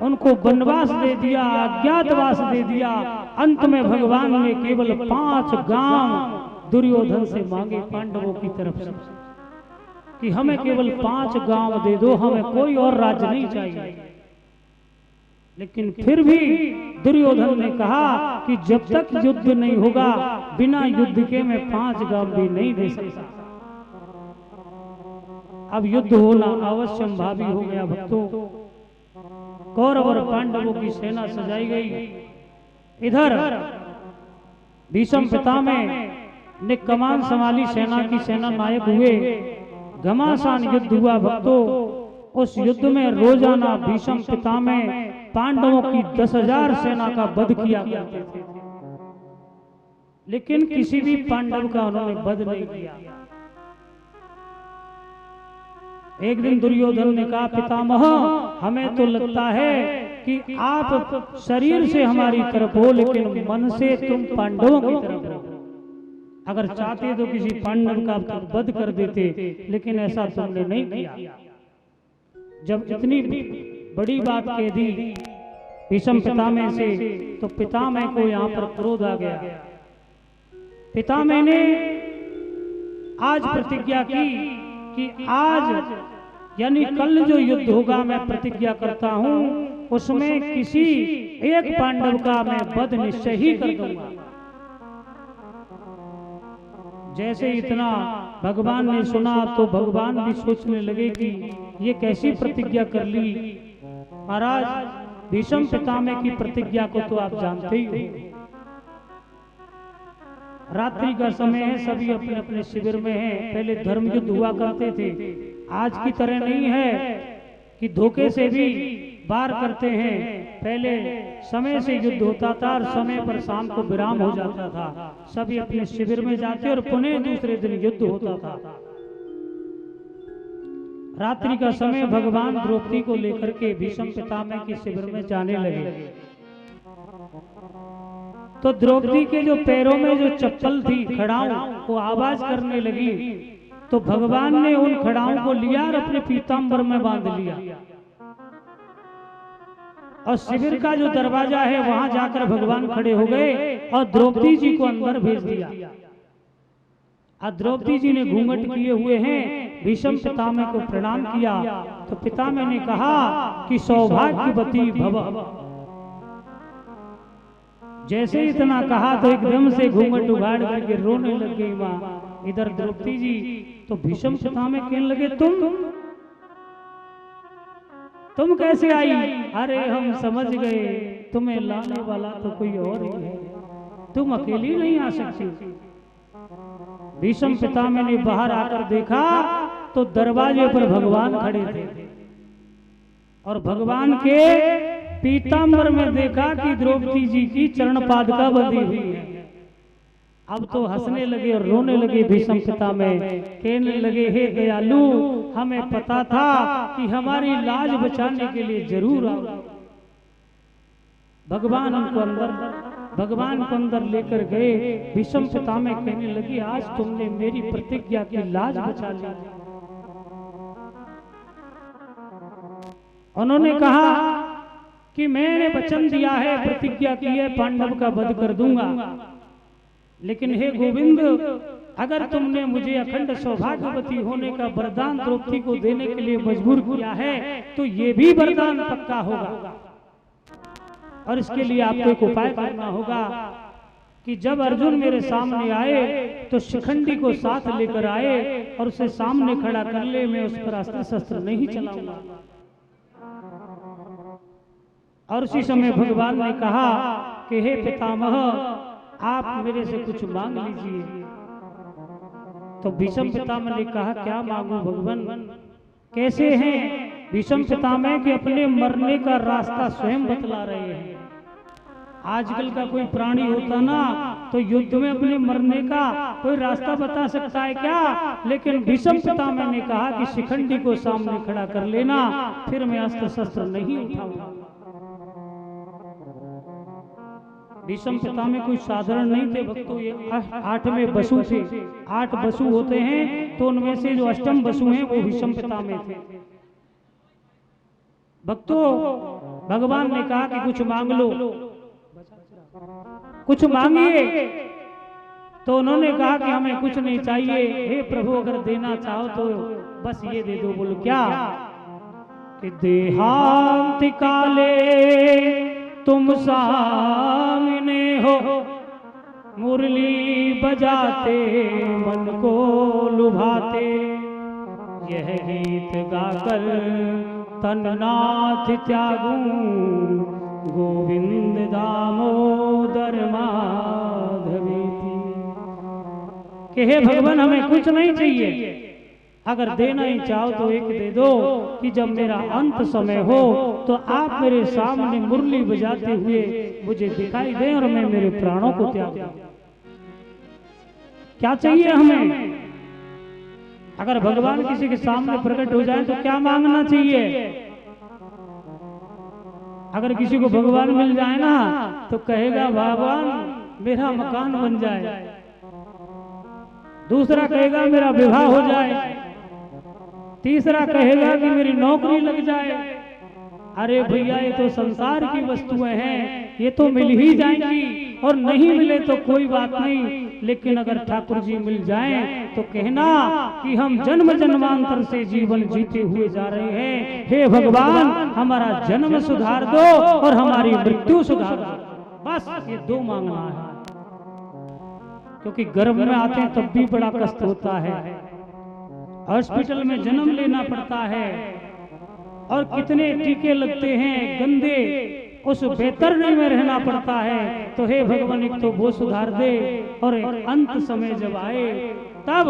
उनको वनवास दे दिया, अज्ञातवास दे दिया। अंत में भगवान ने केवल 5 गांव दुर्योधन से मांगे पांडवों की तरफ से कि हमें केवल 5 गांव दे दो, हमें कोई और राज्य नहीं चाहिए। लेकिन फिर भी दुर्योधन ने कहा कि जब तक युद्ध नहीं होगा, बिना युद्ध के मैं 5 गांव भी नहीं दे सकता। अब युद्ध होना अवश्यंभावी हो गया भक्तों। कौरव और पांडवों की सेना सजाई गई। इधर भीष्म पितामह ने कमान संभाली, सेना की सेना नायक हुए। घमासान युद्ध हुआ भक्तों। उस युद्ध में रोजाना भीष्म पितामह पांडवों की 10,000 सेना का वध किया करते थे, लेकिन किसी भी पांडव का उन्होंने वध नहीं किया। एक दिन दुर्योधन ने कहा, पितामह हमें तो लगता है कि आप शरीर से हमारी तरफ हो, लेकिन मन से तुम पांडवों की तरफ हो। अगर चाहते तो किसी पांडव का आप वध कर देते, लेकिन ऐसा तुमने नहीं किया। जब इतनी बड़ी बात कह दी भीष्म पितामह से, तो पितामह को यहाँ पर क्रोध आ गया। पितामह ने आज प्रतिज्ञा की कि आज यानी कल जो युद्ध होगा मैं प्रतिज्ञा करता हूं उसमें किसी एक पांडव का मैं वध निश्चय ही कर दूंगा। जैसे इतना भगवान ने सुना तो भगवान भी सोचने लगे कि ये कैसी प्रतिज्ञा कर ली। महाराज भीष्म पितामह की प्रतिज्ञा को तो आप जानते ही हो। रात्रि का समय है, सभी अपने अपने शिविर में हैं। पहले धर्म युद्ध हुआ करते थे, आज की तरह नहीं है कि धोखे से भी वार करते हैं। पहले समय से युद्ध होता था और समय पर शाम को विराम हो जाता था, सभी अपने शिविर में जाते और पुनः दूसरे दिन युद्ध होता था। रात्रि का समय भगवान द्रौपदी को लेकर के भीष्म पितामह के शिविर में जाने लगे तो द्रौपदी के जो पैरों में जो चप्पल थी खड़ाऊं वो आवाज करने लगी। तो भगवान ने उन खड़ाओं को लिया और अपने पीतांबर में बांध लिया और शिविर का जो दरवाजा है वहां जाकर भगवान खड़े हो गए और द्रौपदी जी को अंदर भेज दिया। और द्रौपदी जी ने घूंघट किए हुए हैं, भीष्म पितामह को प्रणाम किया। तो पितामह ने कहा कि सौभाग्यवती भव। जैसे इतना कहा तो एकदम से घूंघट उगाड़ करके रोने लग गई मां। इधर द्रौपदी जी तो भीष्म पितामह कहने लगे तुम कैसे आई? अरे हम समझ गए तुम्हें लाने वाला तो कोई और ही है, तुम अकेली नहीं आ सकती। भीष्म पितामह ने बाहर आकर देखा तो दरवाजे पर भगवान खड़े थे और भगवान के पीतांबर में देखा कि द्रौपदी जी की चरण पादुका बंधी हुई है। अब तो हंसने लगे और रोने लगे भीष्म पितामह, कहने लगे हे दयालु, हमें पता था कि हमारी लाज बचाने के लिए जरूर आओ। भगवान को अंदर लेकर गए। भीष्म पितामह कहने लगे आज तुमने मेरी प्रतिज्ञा की लाज बचा ली। उन्होंने कहा कि मैंने वचन दिया है, प्रतिज्ञा की है, पांडव का वध कर दूंगा, लेकिन हे गोविंद अगर तुमने मुझे अखंड सौभाग्यवती होने का वरदान द्रौपदी को देने के लिए मजबूर किया है तो ये भी वरदान पक्का होगा। और इसके लिए आपको एक उपाय करना होगा कि जब अर्जुन मेरे सामने आए तो शिखंडी को साथ लेकर आए और उसे सामने खड़ा कर ले, मैं उस पर अस्त्र शस्त्र नहीं चलाऊंगा। और उसी समय भगवान ने कहा कि हे पितामह आप मेरे से कुछ मांग लीजिए। तो भीष्म पितामह ने कहा क्या मांगू भगवान? कैसे हैं भीष्म पितामह के अपने मरने का रास्ता स्वयं बतला रहे हैं। आजकल का कोई प्राणी होता ना तो युद्ध में अपने मरने का कोई रास्ता बता सकता है क्या? लेकिन भीष्म पितामह ने कहा कि शिखंडी को सामने खड़ा कर लेना, फिर मैं अस्त्र शस्त्र नहीं उठाऊंगा। भीष्म पितामह कोई साधारण नहीं थे भक्तों, ये 8वें बसु थे। 8 बसु होते हैं तो उनमें से जो अष्टम बसु हैं वो भीष्म पितामह थे। भक्तों भगवान ने कहा कि कुछ मांग लो, कुछ मांगिए। तो उन्होंने कहा कि हमें कुछ नहीं चाहिए, हे प्रभु अगर देना चाहो तो बस ये दे दो। बोलो क्या? कि देहांत काले तुम सामने हो, मुरली बजाते मन को लुभाते, यह गीत गाकर तननाथ त्यागूं, गोविंद दामोदर माधवेति। कि हे भगवान हमें कुछ नहीं चाहिए, अगर देना ही चाहो तो एक दे दो कि जब मेरा अंत समय हो तो आप मेरे सामने मुरली बजाते हुए मुझे दिखाई दें और मैं मेरे प्राणों को त्याग दूं। क्या चाहिए हमें? अगर भगवान किसी के सामने प्रकट हो जाए तो क्या मांगना चाहिए? अगर किसी को भगवान मिल जाए ना तो कहेगा भगवान मेरा मकान बन जाए, दूसरा कहेगा मेरा विवाह हो जाए, तीसरा कहेगा कि मेरी नौकरी लग जाए। अरे भैया ये तो संसार की वस्तुएं हैं, ये तो मिल ही जाएंगी और नहीं मिले तो कोई बात नहीं, लेकिन अगर ठाकुर जी मिल जाएं तो कहना कि हम जन्म जन्मांतर से जीवन जीते हुए जा रहे हैं, हे भगवान हमारा जन्म सुधार दो और हमारी मृत्यु सुधार दो। बस ये दो मांगना है, क्योंकि गर्भ में आते हैं तब भी बड़ा कष्ट होता है, हॉस्पिटल में जन्म लेना पड़ता है और कितने टीके लगते हैं गंदे, उस बेतरनी में रहना पड़ता है। तो हे भगवान एक तो वो सुधार दे और एक अंत समय जब आए तब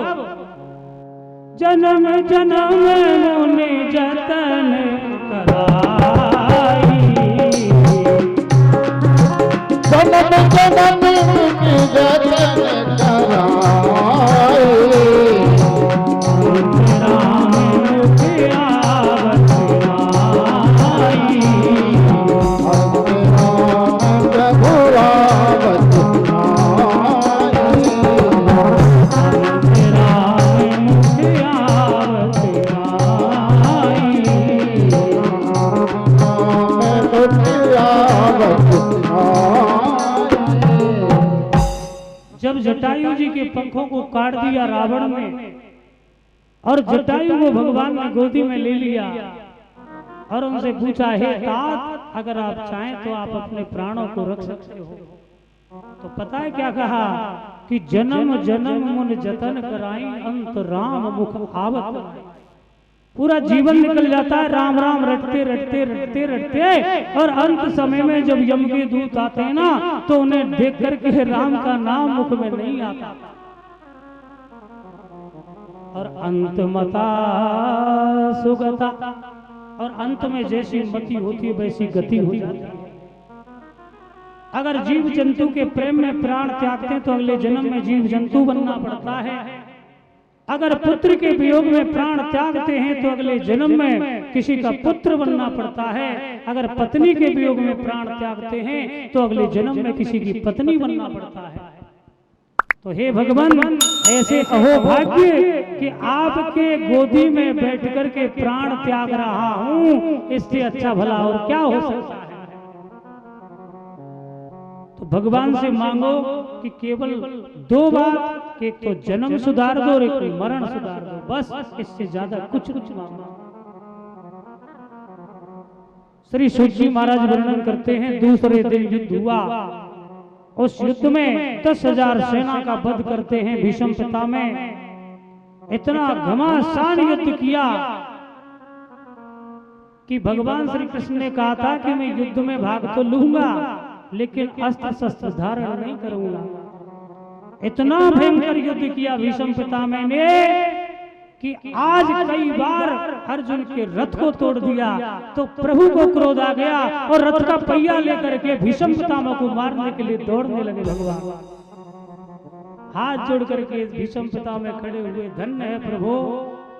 जन्म जन्म मुनि जतन कराई, जन्म जन्म मुनि जतन कराई, राम मुख आवत आई, जब जटायु जी के पंखों को काट दिया रावण ने और जटायु को भगवान ने गोदी में ले लिया और उनसे पूछा, हे तात अगर आप चाहें तो आप अपने प्राणों को रख सकते हो। तो पता है क्या कहा कि जन्म जन्म मुन जतन कराई, अंत राम मुख आवत आई। पूरा जीवन निकल जाता है राम राम रटते रटते रटते रटते और अंत समय में जब यम के दूत आते हैं ना तो उन्हें देख करके राम का नाम मुख में नहीं आता और अंत मता सुगता, और अंत में जैसी मति होती है वैसी गति हो जाती है। अगर जीव जंतु के प्रेम में प्राण त्यागते हैं तो अगले जन्म में जीव जंतु बनना पड़ता है। अगर पुत्र के वियोग में प्राण त्यागते हैं तो अगले जन्म में किसी का पुत्र बनना पड़ता है। अगर पत्नी के वियोग में प्राण त्यागते हैं तो अगले जन्म में किसी की पत्नी बनना पड़ता है। तो हे भगवान ऐसे अहो भाग्य कि आपके गोदी में बैठ कर के प्राण त्याग रहा हूं, इससे अच्छा भला और क्या हो सकता है। तो भगवान से मांगो कि केवल दो बात, एक तो जन्म सुधार दो और एक मरण सुधार दो, बस इससे ज्यादा कुछ मांगो। श्री सूत जी महाराज वर्णन करते हैं, दूसरे दिन युद्ध हुआ। उस युद्ध में 10,000 सेना का वध करते हैं भीष्म पितामह। इतना घमासान युद्ध किया कि भगवान श्री कृष्ण ने कहा था कि मैं युद्ध में भाग तो लूंगा लेकिन अस्त्र शस्त्र धारण नहीं करूंगा। इतना भयंकर युद्ध किया भीष्म पितामह ने कि आज कई बार अर्जुन के रथ को तोड़ दिया तो प्रभु को क्रोध आ गया और रथ का पहिया लेकर के भीष्म पितामह को मारने के लिए दौड़ने लगे। भगवान हाथ जोड़ करके भीष्म पितामह खड़े हुए, धन्य है प्रभु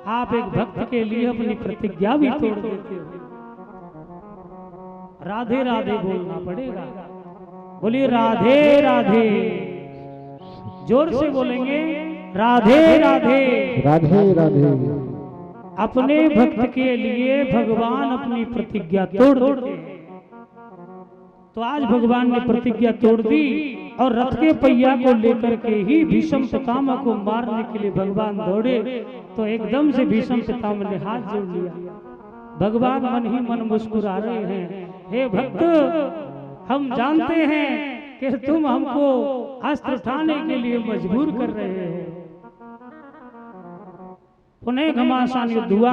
आप एक भक्त के लिए अपनी प्रतिज्ञा भी तोड़ देते हो। राधे राधे बोलना पड़ेगा, बोलिए राधे राधे, जोर से बोलेंगे राधे राधे राधे राधे। अपने भक्त के लिए भगवान अपनी प्रतिज्ञा तोड़ देते हैं। तो आज भगवान ने प्रतिज्ञा तोड़ दी और रथ के पहिया को लेकर के ही भीष्म पितामह को मारने के लिए भगवान दौड़े। तो एकदम से भीष्म पितामह ने हाथ जोड़ लिया। भगवान मन ही मन मुस्कुरा रहे हैं, हे भक्त हम जानते हैं कि तुम हमको अस्त्र उठाने के लिए मजबूर कर रहे हो। पुनः घमासान युद्ध हुआ।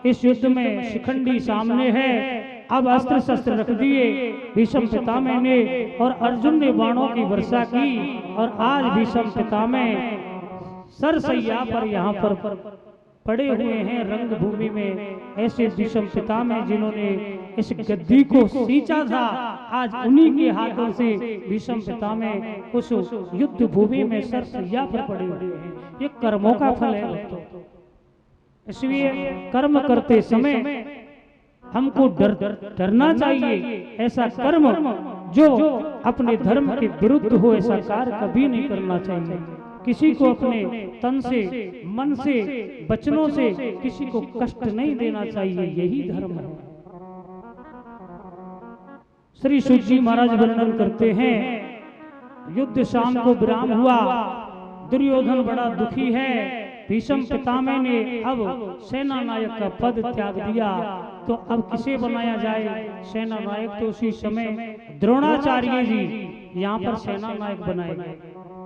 इस युद्ध में शिखंडी सामने है, अब अस्त्र शस्त्र रख दिए भीष्म पितामह ने और अर्जुन ने बाणों की वर्षा की। और आज भीष्म पितामह सरसैया पर यहाँ पर पड़े हुए हैं रंगभूमि में। ऐसे भीष्म पितामह जिन्होंने इस गद्दी को सींचा था, आज उन्हीं के हाथों से भीष्म पितामह उस युद्ध भूमि में सरसैया पर पड़े हुए हैं। ये कर्मों का फल है भक्तों। इसलिए कर्म करते समय हमको डरना चाहिए। ऐसा कर्म जो अपने धर्म के विरुद्ध हो ऐसा कार्य कभी नहीं करना चाहिए। किसी को अपने तन से, मन से, वचनों से किसी को कष्ट नहीं देना चाहिए, यही धर्म है। श्री सूत जी महाराज वर्णन करते हैं, युद्ध शाम को विराम हुआ। दुर्योधन बड़ा दुखी है भीष्म पितामह ने अब सेना नायक का पद त्याग दिया, तो अब किसे बनाया जाए सेना नायक? तो उसी समय द्रोणाचार्य जी यहाँ पर सेना नायक बनाए गए।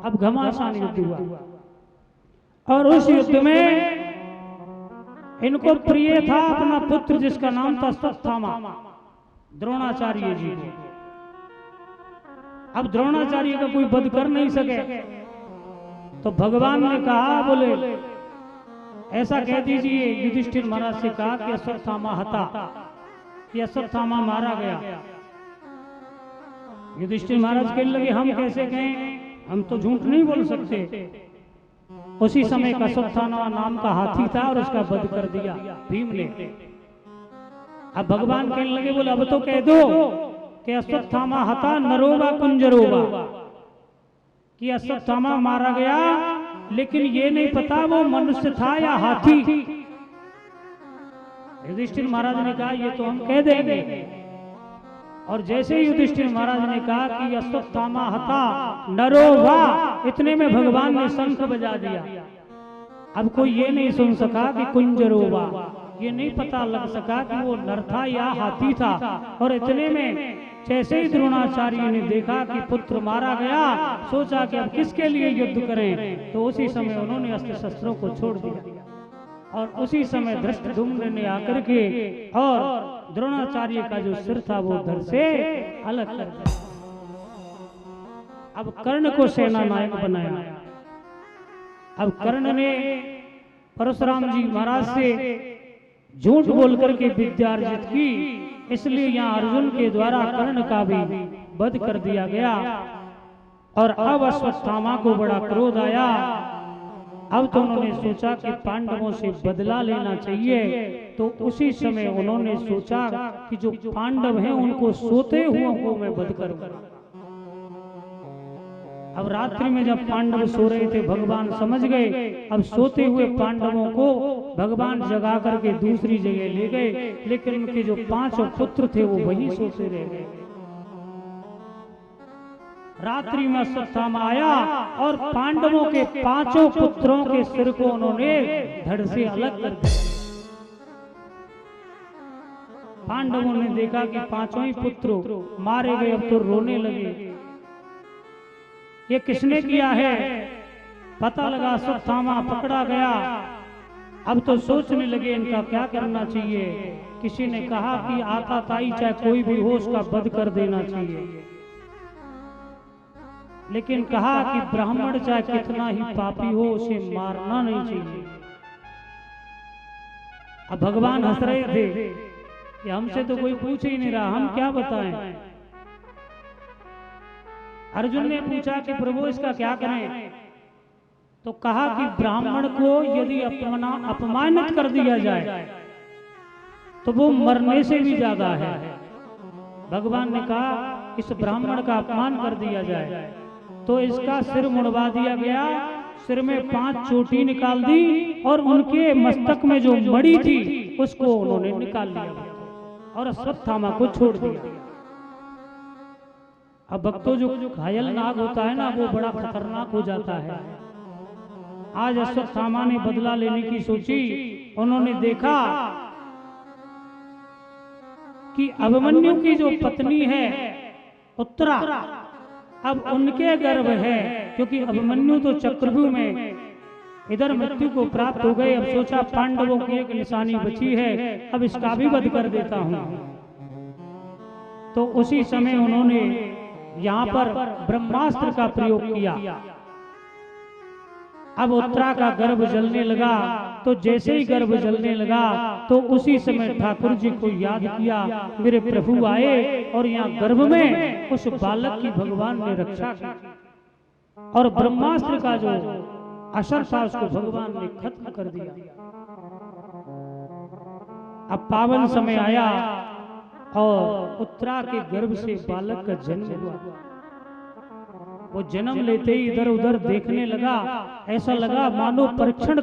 अब घमासान युद्ध हुआ और उस युद्ध में इनको प्रिय था अपना पुत्र जिसका नाम था अश्वत्थामा, द्रोणाचार्य जी को। अब द्रोणाचार्य का कोई वध कर नहीं सके, तो भगवान ने कहा, बोले ऐसा कह दीजिए, युधिष्ठिर महाराज से कहा कि अश्वत्थामा हता, कि अश्वत्थामा मारा गया। युधिष्ठिर महाराज कहने लगे, हम कैसे कहें, हम तो झूठ नहीं बोल सकते। उसी समय का अश्वत्थामा नाम का हाथी था और उसका वध कर दिया भीम ने। अब भगवान कहने लगे, बोले अब तो कह दो कि अश्वत्थामा हता नरोवा कुंजरोवा, कि अश्वत्थामा मारा गया, लेकिन ये नहीं पता वो मनुष्य था या हाथी। युधिष्ठिर महाराज ने कहा ये तो हम कह देंगे। और जैसे ही युधिष्ठिर महाराज ने कहा कि अश्वत्थामा हता नरोवा, इतने में भगवान ने शंख बजा दिया। अब कोई ये नहीं सुन सका कि कुंजरोवा, ये नहीं पता लग सका कि वो नर था या हाथी था। और इतने में जैसे ही द्रोणाचार्य ने देखा कि पुत्र मारा गया, सोचा कि अब किसके लिए युद्ध करें, तो उसी समय उन्होंने अस्त्र शस्त्रों को छोड़ दिया। और उसी समय धृष्टद्युम्न ने आकर के और द्रोणाचार्य का जो सिर था वो धड़ से अलग कर दिया। अब कर्ण को सेना नायक बनाया। अब कर्ण ने परशुराम जी महाराज से झूठ बोल करके विद्या अर्जित की, इसलिए यहाँ अर्जुन के द्वारा कर्ण का भी वध कर दिया गया। और अब अश्वत्थामा को बड़ा क्रोध आया। अब तो उन्होंने सोचा कि पांडवों से बदला लेना चाहिए। तो उसी समय उन्होंने सोचा कि जो पांडव हैं उनको सोते हुए को मैं वध करूंगा। अब रात्रि में जब पांडव सो रहे थे, भगवान समझ गए। अब सोते हुए पांडवों को भगवान जगा करके दूसरी जगह ले गए, लेकिन उनके जो 5 पुत्र थे वो वहीं सोते रह गए। रात्रि में अश्वत्थामा आया और पांडवों के 5 पुत्रों के सिर को उन्होंने धड़ से अलग कर दिया। पांडवों ने देखा कि 5 ही पुत्र मारे गए, अब तो रोने लगे। ये किसने किया है? पता लगा अश्वत्थामा पकड़ा गया। अब तो सोचने लगे इनका क्या करना चाहिए। किसी ने कहा कि आताताई चाहे कोई भी हो उसका वध कर देना चाहिए, लेकिन कहा कि ब्राह्मण चाहे कितना ही पापी हो उसे मारना नहीं चाहिए। अब भगवान हंस रहे थे कि हमसे तो कोई पूछ ही नहीं रहा, हम क्या बताएं। अर्जुन ने पूछा कि प्रभु इसका क्या करें? तो कहा कि ब्राह्मण को यदि अपमानित कर दिया जाए तो वो मरने से भी ज्यादा है। भगवान ने कहा इस ब्राह्मण का अपमान कर दिया जाए, तो इसका सिर मुड़वा दिया गया। सिर में 5 चोटी निकाल दी और उनके मस्तक में जो मणि थी उसको उन्होंने निकाल लिया और अश्वत्थामा को छोड़ दिया। अब भक्तों, जो घायल नाग होता है ना, वो बड़ा खतरनाक हो जाता है। आज अश्वत्थामा ने बदला लेने की सोची। उन्होंने देखा कि अभिमन्यु की जो पत्नी है उत्तरा, अब उनके गर्भ है, क्योंकि अभिमन्यु तो चक्रव्यूह में इधर मृत्यु को प्राप्त हो गए। अब सोचा पांडवों की एक निशानी बची है, अब इसका भी वध कर देता हूं। तो उसी समय उन्होंने यहाँ पर ब्रह्मास्त्र का प्रयोग किया। अब उत्तरा का गर्भ जलने लगा। तो जैसे ही गर्भ जलने लगा तो उसी समय ठाकुर जी को याद किया, मेरे प्रभु आए और यहाँ गर्भ में उस बालक की भगवान ने रक्षा की और ब्रह्मास्त्र का जो असर था उसको भगवान ने खत्म कर दिया। अब पावन समय आया और उत्तरा के गर्भ से बालक का जन्म हुआ। वो जन्म लेते ही इधर उधर देखने लगा, ऐसा लगा मानो परीक्षण